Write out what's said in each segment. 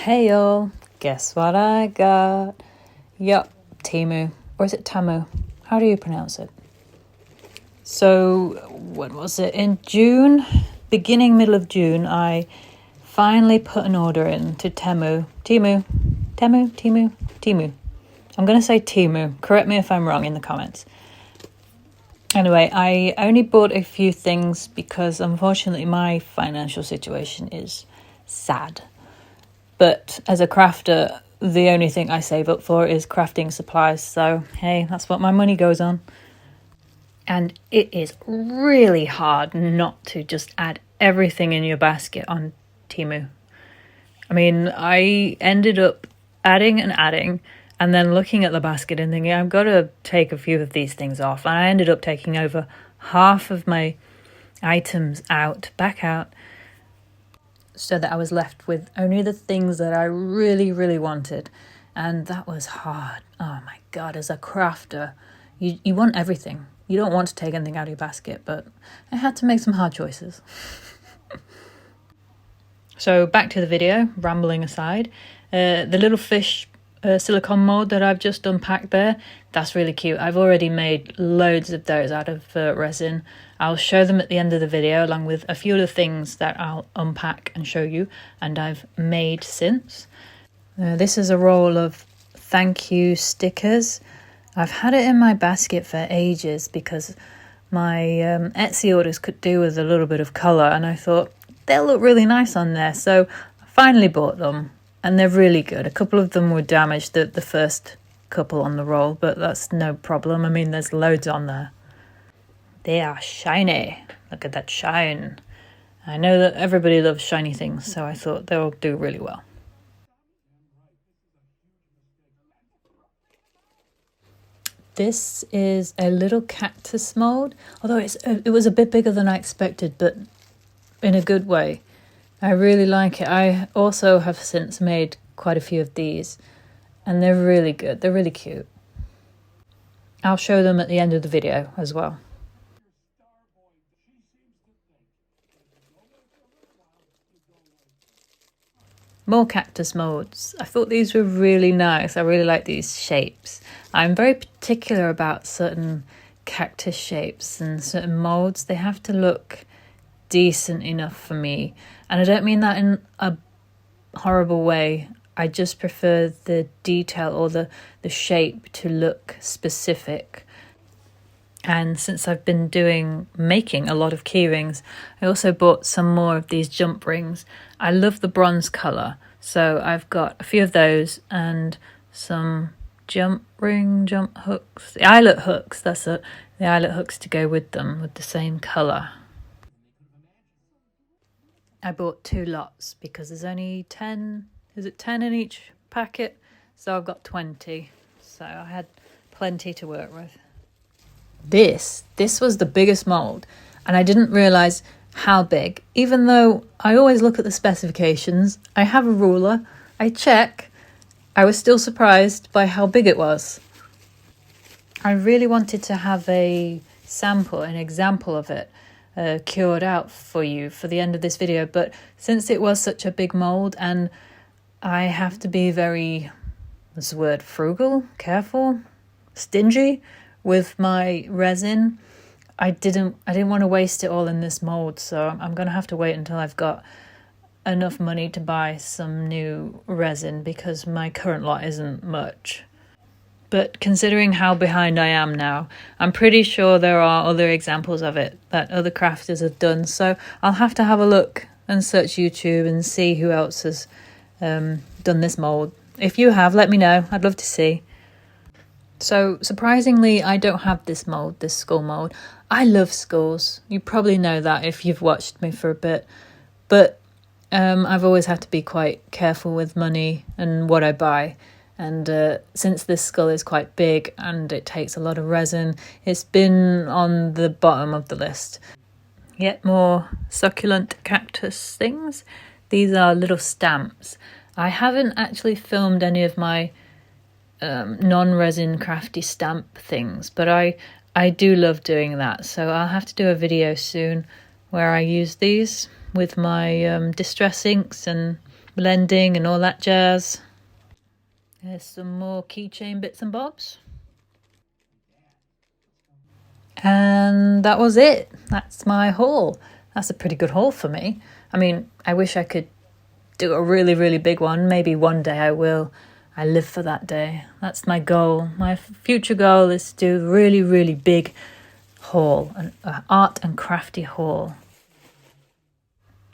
Hey y'all, guess what I got? Yup, Temu. Or is it Temu? How do you pronounce it? So, when was it? In June, middle of June, I finally put an order in to Temu. Temu. I'm going to say Temu. Correct me if I'm wrong in the comments. Anyway, I only bought a few things because unfortunately my financial situation is sad. But as a crafter, the only thing I save up for is crafting supplies. So, hey, that's what my money goes on. And it is really hard not to just add everything in your basket on Temu. I mean, I ended up adding and then looking at the basket and thinking, I've got to take a few of these things off. And I ended up taking over half of my items back out, so that I was left with only the things that I really, really wanted. And that was hard. Oh my God, as a crafter, you want everything. You don't want to take anything out of your basket, but I had to make some hard choices. So back to the video, rambling aside. The little fish silicone mold that I've just unpacked there, that's really cute. I've already made loads of those out of resin. I'll show them at the end of the video along with a few of the things that I'll unpack and show you and I've made since. This is a roll of thank you stickers. I've had it in my basket for ages because my Etsy orders could do with a little bit of colour and I thought they'll look really nice on there, so I finally bought them. And they're really good. A couple of them were damaged, the first couple on the roll, but that's no problem. I mean, there's loads on there. They are shiny. Look at that shine. I know that everybody loves shiny things, so I thought they'll do really well. This is a little cactus mold, although it was a bit bigger than I expected, but in a good way. I really like it. I also have since made quite a few of these and they're really good. They're really cute. I'll show them at the end of the video as well. More cactus molds. I thought these were really nice. I really like these shapes. I'm very particular about certain cactus shapes and certain molds. They have to look decent enough for me. And I don't mean that in a horrible way. I just prefer the detail or the shape to look specific. And since I've been making a lot of key rings, I also bought some more of these jump rings. I love the bronze colour, so I've got a few of those and some jump hooks. The eyelet hooks, that's it. The eyelet hooks to go with them with the same colour. I bought 2 lots because there's only 10, is it 10 in each packet? So I've got 20. So I had plenty to work with. This was the biggest mold and I didn't realise how big. Even though I always look at the specifications, I have a ruler, I check, I was still surprised by how big it was. I really wanted to have an example of it. Cured out for you for the end of this video, but since it was such a big mold and I have to be very, what's the word, frugal, careful, stingy with my resin, I didn't want to waste it all in this mold, so I'm going to have to wait until I've got enough money to buy some new resin because my current lot isn't much. But considering how behind I am now, I'm pretty sure there are other examples of it that other crafters have done. So I'll have to have a look and search YouTube and see who else has done this mold. If you have, let me know. I'd love to see. So surprisingly, I don't have this skull mold. I love skulls. You probably know that if you've watched me for a bit. But I've always had to be quite careful with money and what I buy. And since this skull is quite big and it takes a lot of resin, it's been on the bottom of the list. Yet more succulent cactus things. These are little stamps. I haven't actually filmed any of my non-resin crafty stamp things, but I do love doing that. So I'll have to do a video soon where I use these with my distress inks and blending and all that jazz. There's some more keychain bits and bobs. And that was it. That's my haul. That's a pretty good haul for me. I mean, I wish I could do a really, really big one. Maybe one day I will. I live for that day. That's my goal. My future goal is to do a really, really big haul, an art and crafty haul.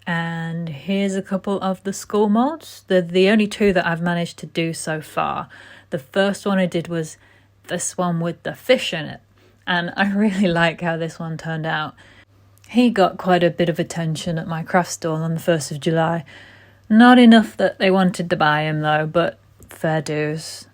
And here's a couple of the skull molds. They're the only two that I've managed to do so far. The first one I did was this one with the fish in it. And I really like how this one turned out. He got quite a bit of attention at my craft stall on the 1st of July. Not enough that they wanted to buy him though, but fair dues.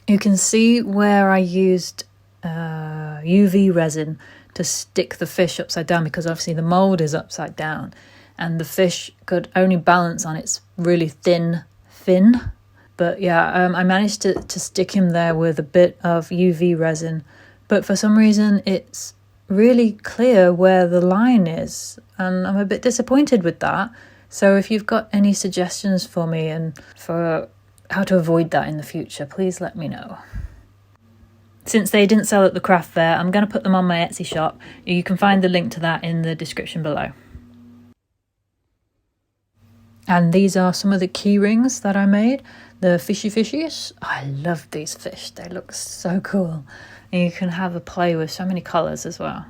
You can see where I used UV resin to stick the fish upside down, because obviously the mould is upside down and the fish could only balance on its really thin fin. But yeah, I managed to stick him there with a bit of UV resin, but for some reason it's really clear where the line is, and I'm a bit disappointed with that. So if you've got any suggestions for me and for how to avoid that in the future, please let me know. Since they didn't sell at the craft fair, I'm going to put them on my Etsy shop. You can find the link to that in the description below. And these are some of the key rings that I made. The fishy fishies. I love these fish. They look so cool. And you can have a play with so many colours as well.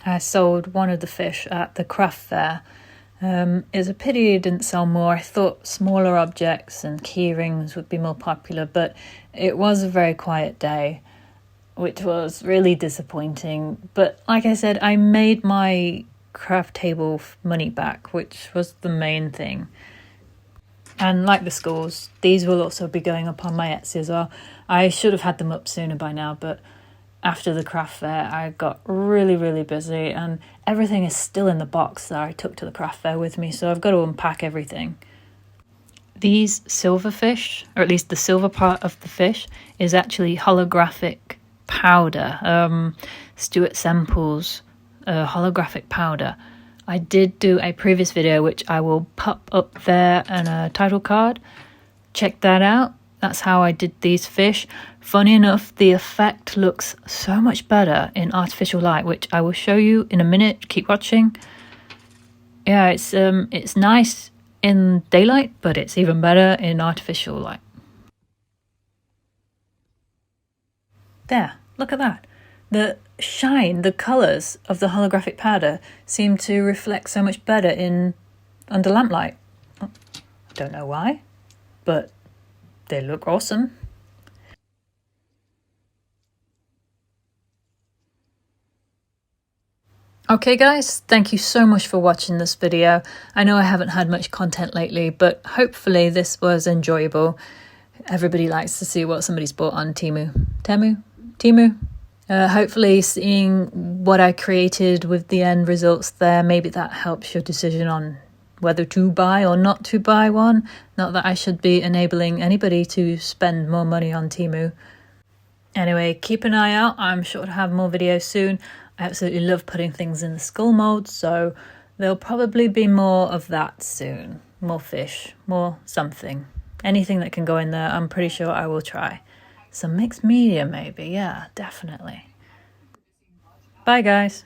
I sold one of the fish at the craft fair. It's a pity it didn't sell more. I thought smaller objects and key rings would be more popular, but it was a very quiet day, which was really disappointing. But like I said, I made my craft table money back, which was the main thing. And like the skulls, these will also be going up on my Etsy as well. I should have had them up sooner by now, but after the craft fair I got really, really busy, and everything is still in the box that I took to the craft fair with me, so I've got to unpack everything. These silverfish, or at least the silver part of the fish, is actually holographic powder. Stuart Semple's holographic powder. I did do a previous video which I will pop up there in a title card. Check that out. That's how I did these fish. Funny enough, the effect looks so much better in artificial light, which I will show you in a minute. Keep watching. Yeah, it's nice in daylight, but it's even better in artificial light. There, look at that. The shine, the colours of the holographic powder seem to reflect so much better under lamplight. I don't know why, but they look awesome. Okay guys, thank you so much for watching this video. I know I haven't had much content lately, but hopefully this was enjoyable. Everybody likes to see what somebody's bought on Temu. Hopefully seeing what I created with the end results there, maybe that helps your decision on whether to buy or not to buy one. Not that I should be enabling anybody to spend more money on Temu. Anyway, keep an eye out. I'm sure to have more videos soon. I absolutely love putting things in the skull mold, so there'll probably be more of that soon. More fish, more something. Anything that can go in there, I'm pretty sure I will try. Some mixed media maybe, yeah, definitely. Bye guys.